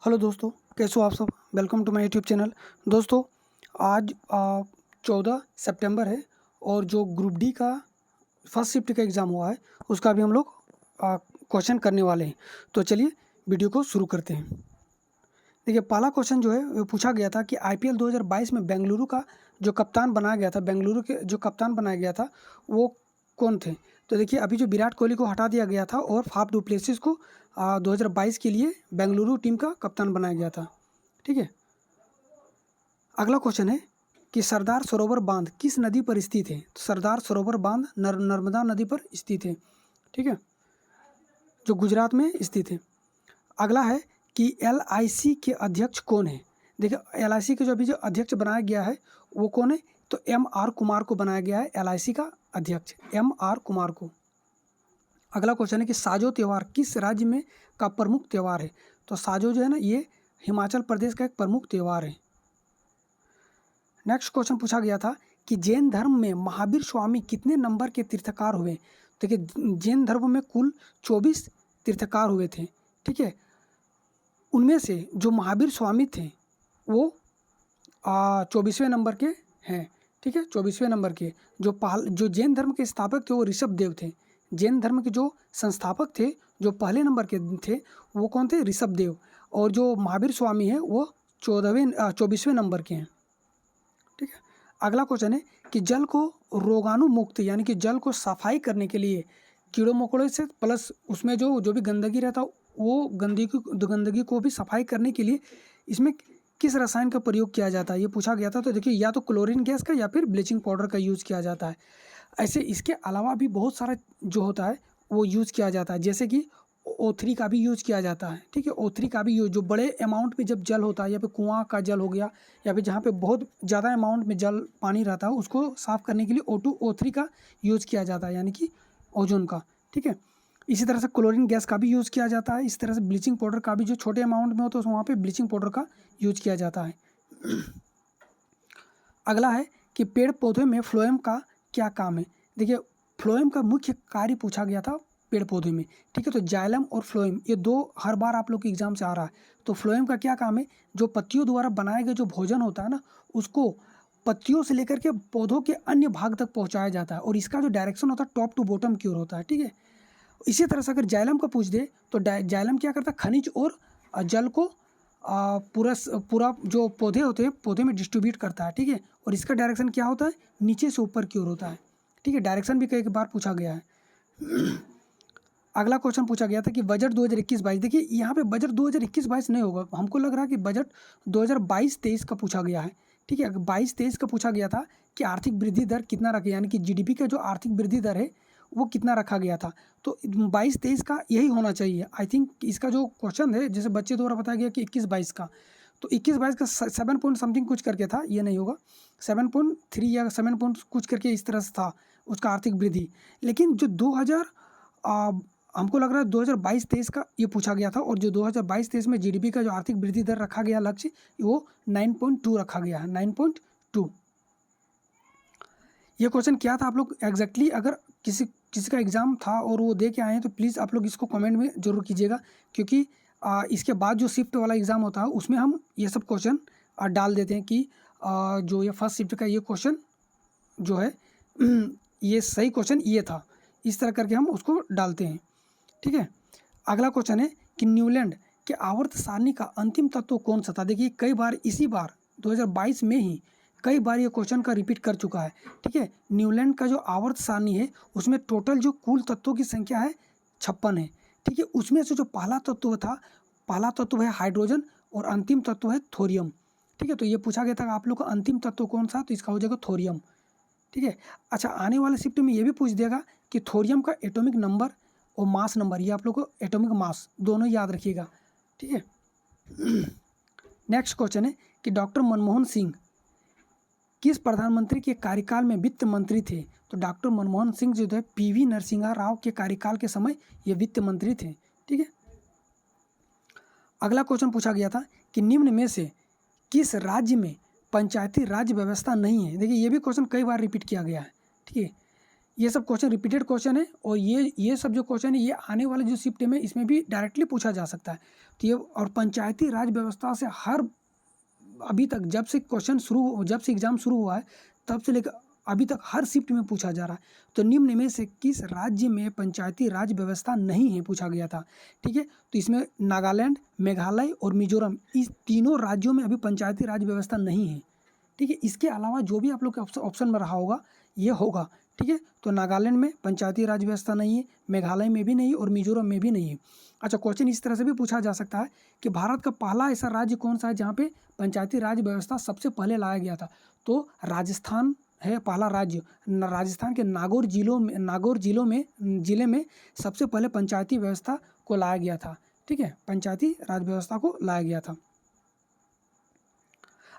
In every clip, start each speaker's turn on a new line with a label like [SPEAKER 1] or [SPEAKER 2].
[SPEAKER 1] Hello दोस्तों, कैसे हो आप सब। Welcome to my YouTube channel. दोस्तों, आज 14 सितंबर है और जो ग्रुप डी का फर्स्ट शिफ्ट का एग्ज़ाम हुआ है उसका भी हम लोग क्वेश्चन करने वाले हैं। तो चलिए वीडियो को शुरू करते हैं। देखिए, पहला क्वेश्चन जो है वो पूछा गया था कि आईपीएल 2022 में बेंगलुरु का जो कप्तान बनाया गया था, बेंगलुरु के जो कप्तान बनाया गया था वो कौन थे। तो देखिए, अभी जो विराट कोहली को हटा दिया गया था और फाफ डू प्लेसिस को 2022 के लिए बेंगलुरु टीम का कप्तान बनाया गया था। ठीक है। अगला क्वेश्चन है कि सरदार सरोवर बांध किस नदी पर स्थित है। तो सरदार सरोवर बांध नर्मदा नदी पर स्थित है। ठीक है, जो गुजरात में स्थित है। अगला है कि एलआईसी के अध्यक्ष कौन है। देखिए, एलआईसी के जो अभी जो अध्यक्ष बनाया गया है वो कौन है। तो एमआर कुमार को बनाया गया है एलआईसी का अध्यक्ष, एमआर कुमार को। अगला क्वेश्चन है कि साजो त्यौहार किस राज्य में का प्रमुख त्यौहार है। तो साजो जो है ना, ये हिमाचल प्रदेश का एक प्रमुख त्यौहार है। नेक्स्ट क्वेश्चन पूछा गया था कि जैन धर्म में महावीर स्वामी कितने नंबर के तीर्थकार हुए। देखिए, जैन धर्म में कुल 24 तीर्थकार हुए थे। ठीक है, उनमें से जो महावीर स्वामी थे वो 24वें नंबर के हैं। ठीक है, 24वें नंबर के। जो जैन धर्म के स्थापक थे वो ऋषभ देव थे। जैन धर्म के जो संस्थापक थे, जो पहले नंबर के थे, वो कौन थे, ऋषभ देव। और जो महावीर स्वामी हैं वो 24वें नंबर के हैं। ठीक है। अगला क्वेश्चन है कि जल को रोगाणु मुक्त यानी कि जल को सफाई करने के लिए कीड़ों मकोड़ों से प्लस उसमें जो भी गंदगी रहता वो गंदगी को भी सफाई करने के लिए इसमें किस रसायन का प्रयोग किया जाता है, ये पूछा गया था। तो देखिए, या तो क्लोरीन गैस का या फिर ब्लीचिंग पाउडर का यूज़ किया जाता है। ऐसे इसके अलावा भी बहुत सारा जो होता है वो यूज़ किया जाता है, जैसे कि O3 का भी यूज़ किया जाता है। ठीक है, O3 का भी यूज जो बड़े अमाउंट में जब जल होता है या फिर कुआं का जल हो गया या फिर जहाँ पे बहुत ज़्यादा अमाउंट में जल पानी रहता है उसको साफ़ करने के लिए O2 O3 का यूज़ किया जाता है, यानी कि ओजोन का। ठीक है, इसी तरह से क्लोरीन गैस का भी यूज़ किया जाता है। इस तरह से ब्लीचिंग पाउडर का भी जो छोटे अमाउंट में हो तो वहाँ पे ब्लीचिंग पाउडर का यूज किया जाता है। अगला है कि पेड़ पौधे में फ्लोएम का क्या काम है। देखिए, फ्लोएम का मुख्य कार्य पूछा गया था पेड़ पौधे में। ठीक है, तो जाइलम और फ्लोएम ये दो हर बार आप लोग के एग्जाम से आ रहा है। तो फ्लोएम का क्या काम है, जो पत्तियों द्वारा बनाए गए जो भोजन होता है ना, उसको पत्तियों से लेकर के पौधों के अन्य भाग तक पहुंचाया जाता है और इसका जो डायरेक्शन होता है टॉप टू बॉटम की ओर होता है। ठीक है, इसी तरह से अगर जाइलम का पूछ दे तो जाइलम क्या करता है, खनिज और जल को पूरा जो पौधे होते हैं पौधे में डिस्ट्रीब्यूट करता है। ठीक है, और इसका डायरेक्शन क्या होता है, नीचे से ऊपर की ओर होता है। ठीक है, डायरेक्शन भी कई बार पूछा गया है। अगला क्वेश्चन पूछा गया था कि बजट 2021-22। देखिए, यहाँ पे बजट 2021-22 नहीं होगा, हमको लग रहा है कि बजट 2022-23 का पूछा गया है। ठीक है, 22-23 का पूछा गया था कि आर्थिक वृद्धि दर कितना रखे, यानी कि जीडीपी का जो आर्थिक वृद्धि दर है वो कितना रखा गया था। तो 22-23 का यही होना चाहिए। आई थिंक इसका जो क्वेश्चन है, जैसे बच्चे द्वारा बताया गया कि 21-22 का, तो 21-22 का 7 पॉइंट समथिंग कुछ करके था, ये नहीं होगा। 7.3 या 7 पॉइंट कुछ करके इस तरह से था उसका आर्थिक वृद्धि। लेकिन जो 2000 हमको लग रहा है 2022-23 का ये पूछा गया था, और जो 2022-23 में जीडीपी का जो आर्थिक वृद्धि दर रखा गया लक्ष्य वो 9.2 रखा गया है, 9.2। ये क्वेश्चन क्या था, आप लोग एग्जैक्टली अगर किसी का एग्ज़ाम था और वो दे के आए हैं तो प्लीज़ आप लोग इसको कमेंट में ज़रूर कीजिएगा, क्योंकि इसके बाद जो शिफ्ट वाला एग्ज़ाम होता है उसमें हम ये सब क्वेश्चन डाल देते हैं कि जो ये फर्स्ट शिफ्ट का ये क्वेश्चन जो है ये सही क्वेश्चन ये था, इस तरह करके हम उसको डालते हैं। ठीक है, अगला क्वेश्चन है कि न्यूलैंड के आवर्त सारणी का अंतिम तत्व कौन सा था। देखिए, कई बार इसी बार 2022 में ही कई बार ये क्वेश्चन का रिपीट कर चुका है। ठीक है, न्यूलैंड का जो आवर्त सारणी है उसमें टोटल जो कुल तत्वों की संख्या है 56 है। ठीक है, उसमें से जो पहला तत्व है हाइड्रोजन और अंतिम तत्व है थोरियम। ठीक है, तो ये पूछा गया था आप लोग का अंतिम तत्व कौन सा, तो इसका हो जाएगा थोरियम। ठीक है, अच्छा, आने वाले शिफ्ट में ये भी पूछ देगा कि थोरियम का एटॉमिक नंबर और मास नंबर, ये आप लोग को एटॉमिक मास दोनों याद रखिएगा। ठीक है। नेक्स्ट क्वेश्चन है कि डॉक्टर मनमोहन सिंह किस प्रधानमंत्री के कार्यकाल में वित्त मंत्री थे। तो डॉक्टर मनमोहन सिंह जो थे पीवी नरसिम्हा राव के कार्यकाल के समय ये वित्त मंत्री थे। ठीक है, अगला क्वेश्चन पूछा गया था कि निम्न में से किस राज्य में पंचायती राज व्यवस्था नहीं है। देखिए, ये भी क्वेश्चन कई बार रिपीट किया गया है। ठीक है, ये सब क्वेश्चन रिपीटेड क्वेश्चन है, और ये सब जो क्वेश्चन है ये आने वाले जो शिफ्ट में इसमें भी डायरेक्टली पूछा जा सकता है। तो ये और पंचायती राज व्यवस्था से अभी तक जब से एग्ज़ाम शुरू हुआ है तब से लेकर अभी तक हर शिफ्ट में पूछा जा रहा है। तो निम्न में से किस राज्य में पंचायती राज व्यवस्था नहीं है, पूछा गया था। ठीक है, तो इसमें नागालैंड, मेघालय और मिजोरम, इस तीनों राज्यों में अभी पंचायती राज व्यवस्था नहीं है। ठीक है, इसके अलावा जो भी आप लोग के ऑप्शन में रहा होगा ये होगा। ठीक है, तो नागालैंड में पंचायती राज व्यवस्था नहीं है, मेघालय में भी नहीं और मिजोरम में भी नहीं है। अच्छा, क्वेश्चन इस तरह से भी पूछा जा सकता है कि भारत का पहला ऐसा राज्य कौन सा है जहाँ पे पंचायती राज व्यवस्था सबसे पहले लाया गया था? तो राजस्थान है पहला राज्य। राजस्थान के नागौर जिले में सबसे पहले पंचायती व्यवस्था को लाया गया था। ठीक है, पंचायती राज व्यवस्था को लाया गया था।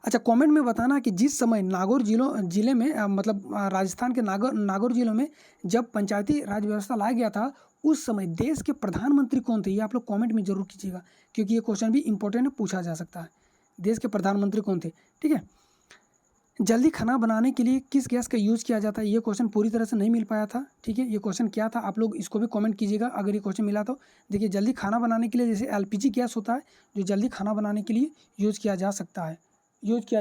[SPEAKER 1] अच्छा, कमेंट में बताना कि जिस समय नागौर जिले में राजस्थान के नागौर जिलों में जब पंचायती राज व्यवस्था लाया गया था उस समय देश के प्रधानमंत्री कौन थे? ये आप लोग कमेंट में जरूर कीजिएगा, क्योंकि ये क्वेश्चन भी इंपॉर्टेंट है, पूछा जा सकता है। देश के प्रधानमंत्री कौन थे? ठीक है, जल्दी खाना बनाने के लिए किस गैस का यूज़ किया जाता है? ये क्वेश्चन पूरी तरह से नहीं मिल पाया था। ठीक है, ये क्वेश्चन क्या था, आप लोग इसको भी कमेंट कीजिएगा अगर ये क्वेश्चन मिला तो। देखिए, जल्दी खाना बनाने के लिए जैसे एलपीजी गैस होता है जो जल्दी खाना बनाने के लिए यूज़ किया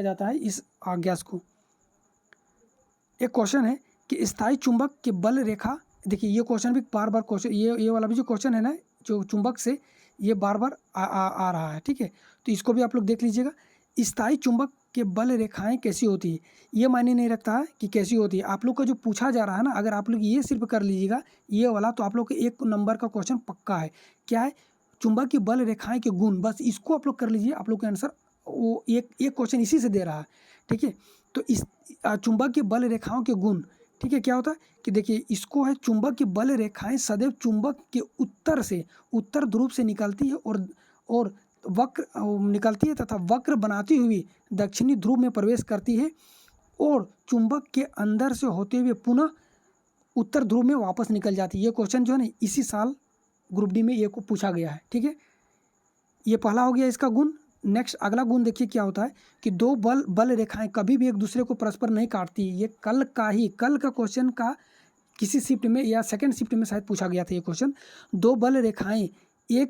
[SPEAKER 1] जाता है इस गैस को। एक क्वेश्चन है कि स्थायी चुंबक के बल रेखा, देखिए ये क्वेश्चन भी बार बार क्वेश्चन, ये वाला भी जो क्वेश्चन है ना, जो चुंबक से ये बार बार आ रहा है। ठीक है, तो इसको भी आप लोग देख लीजिएगा। स्थायी चुंबक के बल रेखाएं कैसी होती है? ये मायने नहीं रखता है कि कैसी होती है, आप लोग का जो पूछा जा रहा है ना, अगर आप लोग ये सिर्फ कर लीजिएगा ये वाला तो आप लोग को 1 नंबर का क्वेश्चन पक्का है। क्या है? चुंबक की बल रेखाएं के गुण, बस इसको आप लोग कर लीजिए, आप लोग का आंसर वो एक क्वेश्चन इसी से दे रहा है। ठीक है, तो इस चुंबक की बल रेखाओं के गुण, ठीक है, क्या होता है कि देखिए इसको है, चुंबक की बल रेखाएं सदैव चुंबक के उत्तर ध्रुव से निकलती है और वक्र निकलती है तथा वक्र बनाती हुई दक्षिणी ध्रुव में प्रवेश करती है और चुंबक के अंदर से होते हुए पुनः उत्तर ध्रुव में वापस निकल जाती है। ये क्वेश्चन जो है ना इसी साल ग्रुप डी में ये को पूछा गया है। ठीक है, ये पहला हो गया इसका गुण। नेक्स्ट अगला गुण देखिए क्या होता है कि दो बल रेखाएं कभी भी एक दूसरे को परस्पर नहीं काटती। ये कल का क्वेश्चन का किसी शिफ्ट में या सेकंड शिफ्ट में शायद पूछा गया था ये क्वेश्चन। दो बल रेखाएं ये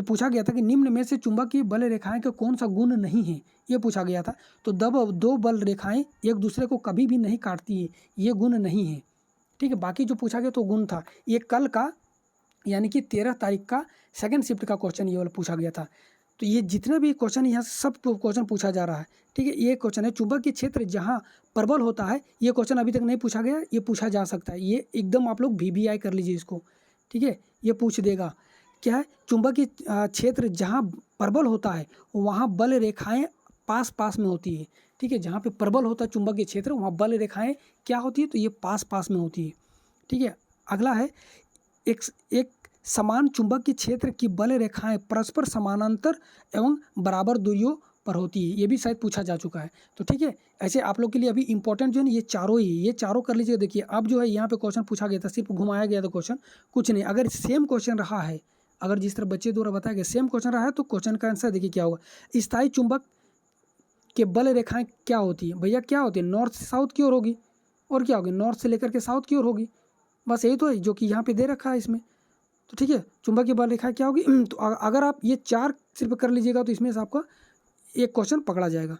[SPEAKER 1] पूछा गया था कि निम्न में से चुंबक की बल रेखाएं का कौन सा गुण नहीं है, ये पूछा गया था। तो दो बल रेखाएं एक दूसरे को कभी भी नहीं काटती है, ये गुण नहीं है। ठीक है, बाकी जो पूछा गया तो गुण था। ये कल का यानी कि 13 तारीख का सेकंड शिफ्ट का क्वेश्चन ये वाला पूछा गया था। तो ये जितने भी क्वेश्चन यहाँ से सब क्वेश्चन पूछा जा रहा है। ठीक है, ये क्वेश्चन है चुंबक के क्षेत्र जहाँ प्रबल होता है, ये क्वेश्चन अभी तक नहीं पूछा गया, ये पूछा जा सकता है। ये एकदम आप लोग VBI कर लीजिए इसको। ठीक है, ये पूछ देगा क्या है, चुंबक के क्षेत्र जहाँ प्रबल होता है वहाँ बल रेखाएं पास पास में होती है। ठीक है, जहाँ पे प्रबल होता है चुंबक के क्षेत्र वहाँ बल रेखाएं क्या होती है, तो ये पास पास में होती है। ठीक है, अगला है एक समान चुंबक के क्षेत्र की बल रेखाएं परस्पर समानांतर एवं बराबर दूरियों पर होती है, ये भी शायद पूछा जा चुका है। तो ठीक है, ऐसे आप लोग के लिए अभी इंपॉर्टेंट जो है ये चारों कर लीजिए। देखिए अब जो है यहाँ पे क्वेश्चन पूछा गया था, सिर्फ घुमाया गया था क्वेश्चन, कुछ नहीं। अगर सेम क्वेश्चन रहा है, अगर जिस तरह बच्चे द्वारा बताया गया सेम क्वेश्चन रहा है तो क्वेश्चन का आंसर देखिए क्या होगा। स्थायी चुंबक के बल रेखाएं क्या होती है? भैया क्या होती है? नॉर्थ से साउथ की ओर होगी। और क्या होगी? नॉर्थ से लेकर के साउथ की ओर होगी। बस यही तो है जो कि यहाँ पे दे रखा है इसमें। तो ठीक है, चुंबक की बल रेखा क्या होगी? तो अगर आप ये 4 सिर्फ कर लीजिएगा तो इसमें से आपका एक क्वेश्चन पकड़ा जाएगा।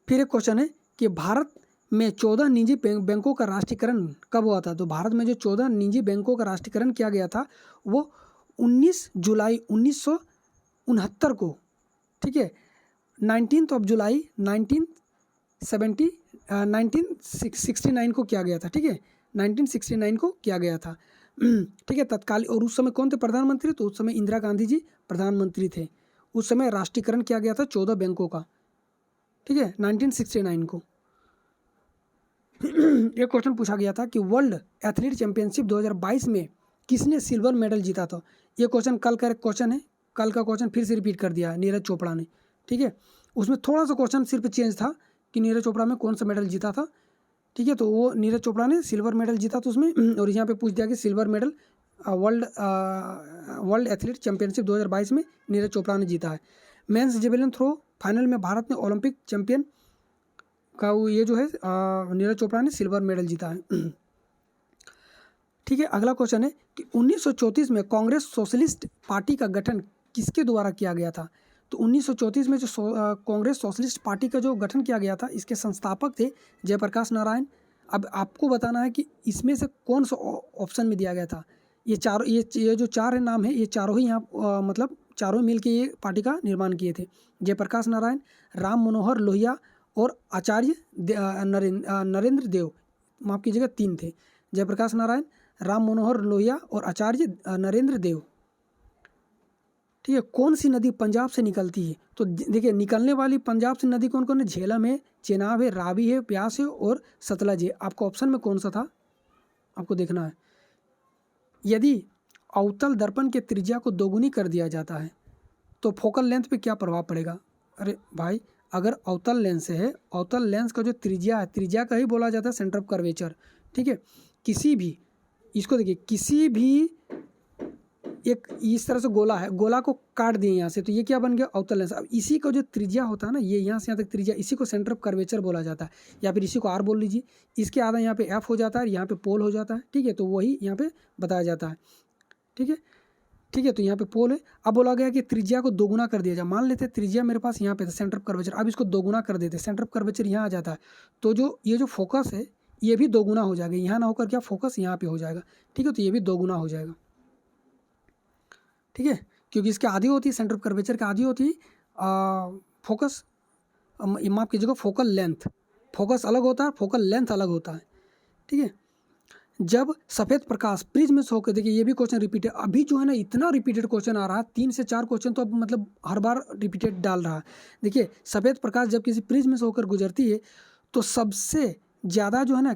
[SPEAKER 1] फिर एक क्वेश्चन है कि भारत में 14 निजी बैंकों का राष्ट्रीयकरण कब हुआ था? तो भारत में जो 14 निजी बैंकों का राष्ट्रीयकरण किया गया था वो 19 जुलाई 1969 को। ठीक है, 19 जुलाई 1969 को किया गया था। ठीक है, 1969 को किया गया था। ठीक है, तत्कालीन, और उस समय कौन थे प्रधानमंत्री? तो उस समय इंदिरा गांधी जी प्रधानमंत्री थे। उस समय राष्ट्रीयकरण किया गया था 14 बैंकों का। ठीक है, 1969 को। एक क्वेश्चन पूछा गया था कि वर्ल्ड एथलीट चैंपियनशिप 2022 में किसने सिल्वर मेडल जीता था? ये क्वेश्चन कल का क्वेश्चन है, कल का क्वेश्चन फिर से रिपीट कर दिया नीरज चोपड़ा ने। ठीक है, उसमें थोड़ा सा क्वेश्चन सिर्फ चेंज था कि नीरज चोपड़ा में कौन सा मेडल जीता था। ठीक है, तो वो नीरज चोपड़ा ने सिल्वर मेडल जीता था उसमें, और यहाँ पे पूछ दिया कि silver medal world athlete championship 2022 में नीरज चोपड़ा ने जीता है। मेंस जेवलिन थ्रो फाइनल में भारत ने ओलंपिक चैंपियन का वो ये जो है नीरज चोपड़ा ने सिल्वर मेडल जीता है। ठीक है, अगला क्वेश्चन है कि 1934 में कांग्रेस सोशलिस्ट पार्टी का गठन किसके द्वारा किया गया था? तो 1934 में जो कांग्रेस सोशलिस्ट पार्टी का जो गठन किया गया था, इसके संस्थापक थे जयप्रकाश नारायण। अब आपको बताना है कि इसमें से कौन सा ऑप्शन में दिया गया था। ये चारों ये जो चार है नाम है, ये चारों ही यहाँ मतलब चारों मिल के ये पार्टी का निर्माण किए थे। जयप्रकाश नारायण, राम मनोहर लोहिया और आचार्य नरेंद्र देव। माफ़ कीजिएगा, तीन थे, जयप्रकाश नारायण, राम मनोहर लोहिया और आचार्य नरेंद्र देव। ठीक है, कौन सी नदी पंजाब से निकलती है? तो देखिए, निकलने वाली पंजाब से नदी कौन कौन है? झेलम है, चेनाब है, रावी है, ब्यास है और सतलज है। आपका ऑप्शन में कौन सा था आपको देखना है। यदि अवतल दर्पण के त्रिज्या को दोगुनी कर दिया जाता है तो फोकल लेंथ पे क्या प्रभाव पड़ेगा? अरे भाई, अगर अवतल लेंस है, अवतल लेंस का जो त्रिज्या है, त्रिज्या का ही बोला जाता है सेंटर ऑफ कर्वेचर। ठीक है, किसी भी, इसको देखिए, किसी भी एक इस तरह से गोला है, गोला को काट दिए यहाँ से, तो ये क्या बन गया? अवतल लेंस। अब इसी का जो त्रिज्या होता है ना, ये यहाँ से यहाँ तक त्रिज्या, इसी को सेंटर ऑफ कर्वेचर बोला जाता है, या फिर इसी को आर बोल लीजिए। इसके आधा यहाँ पे एफ हो जाता है, यहाँ पे पोल हो जाता है। ठीक है, तो वही यहाँ पे बताया जाता है। ठीक है, ठीक है, तो यहाँ पे पोल है। अब बोला गया कि त्रिज्या को दोगुना कर दिया जाए। मान लेते हैं त्रिज्या मेरे पास यहाँ पे था, सेंटर ऑफ कर्वेचर, अब इसको दोगुना कर देते हैं, सेंटर ऑफ कर्वेचर यहाँ आ जाता है, तो जो ये जो फोकस है ये भी दोगुना हो जाएगा। यहाँ ना होकर क्या फोकस यहाँ पे हो जाएगा। ठीक है, तो ये भी दोगुना हो जाएगा। ठीक है, क्योंकि इसके आधी होती है, सेंटर ऑफ कर्वेचर के आधी होती है फोकस, माफ कीजिएगा, फोकल लेंथ। फोकस अलग होता है, फोकल लेंथ अलग होता है। ठीक है, जब सफ़ेद प्रकाश प्रिज्म से होकर, देखिए ये भी क्वेश्चन रिपीटेड, अभी जो है ना इतना रिपीटेड क्वेश्चन आ रहा है, 3 से 4 क्वेश्चन तो अब मतलब हर बार रिपीटेड डाल रहा है। देखिए, सफ़ेद प्रकाश जब किसी प्रिज्म से होकर गुजरती है तो सबसे ज़्यादा जो है ना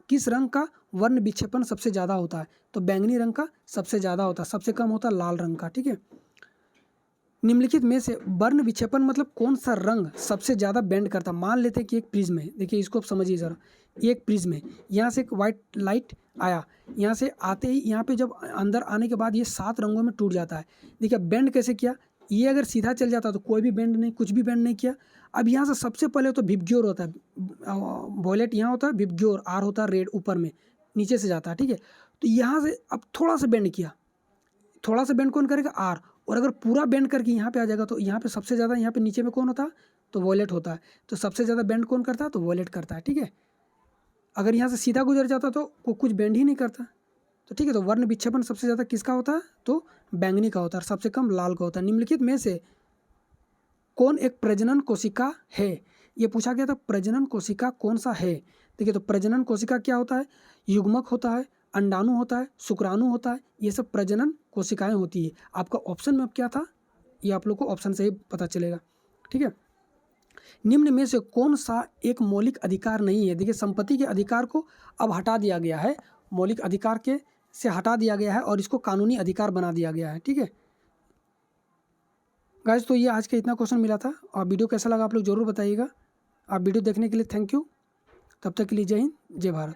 [SPEAKER 1] किस रंग का वर्ण विक्षेपण सबसे ज़्यादा होता है? तो बैंगनी रंग का सबसे ज़्यादा होता है, सबसे कम होता है लाल रंग का। ठीक है, निम्नलिखित में से वर्ण विक्षेपण मतलब कौन सा रंग सबसे ज़्यादा बेंड करता है? मान लेते हैं कि एक प्रिज्म है, देखिए इसको आप समझिए ज़रा, एक प्रिज्म है, यहाँ से एक वाइट लाइट आया, यहाँ से आते ही यहाँ पे जब अंदर आने के बाद ये 7 रंगों में टूट जाता है। देखिए बेंड कैसे किया, ये अगर सीधा चल जाता तो कोई भी बेंड नहीं, कुछ भी बेंड नहीं किया। अब यहाँ से सबसे पहले तो विबग्योर होता है, वॉयलेट यहाँ होता है, विबग्योर आर होता है रेड ऊपर में, नीचे से जाता है। ठीक है, तो यहाँ से अब थोड़ा सा बेंड किया, थोड़ा सा बेंड कौन करेगा? आर। और अगर पूरा बेंड करके यहाँ पे आ जाएगा तो यहाँ पे सबसे ज़्यादा, यहाँ पे नीचे में कौन होता है? तो वॉयलेट होता है। तो सबसे ज़्यादा बेंड कौन करता है? तो वॉयलेट करता है। ठीक है, अगर यहाँ से सीधा गुजर जाता तो कुछ बेंड ही नहीं करता। तो ठीक है, तो वर्ण विक्षेपण सबसे ज़्यादा किसका होता है? तो बैंगनी का होता है, सबसे कम लाल का होता है। निम्नलिखित में से कौन एक प्रजनन कोशिका है? ये पूछा गया था, प्रजनन कोशिका कौन सा है? देखिए, तो प्रजनन कोशिका क्या होता है? युग्मक होता है, अंडाणु होता है, शुक्राणु होता है, ये सब प्रजनन कोशिकाएं होती है। आपका ऑप्शन में अब क्या था, ये आप लोग को ऑप्शन से ही पता चलेगा। ठीक है, निम्न में से कौन सा एक मौलिक अधिकार नहीं है? देखिए, संपत्ति के अधिकार को अब हटा दिया गया है, मौलिक अधिकार के से हटा दिया गया है और इसको कानूनी अधिकार बना दिया गया है। ठीक है गाइस, तो ये आज का इतना क्वेश्चन मिला था। और वीडियो कैसा लगा आप लोग ज़रूर बताइएगा। आप वीडियो देखने के लिए थैंक यू। तब तक के लिए जय हिंद, जय भारत।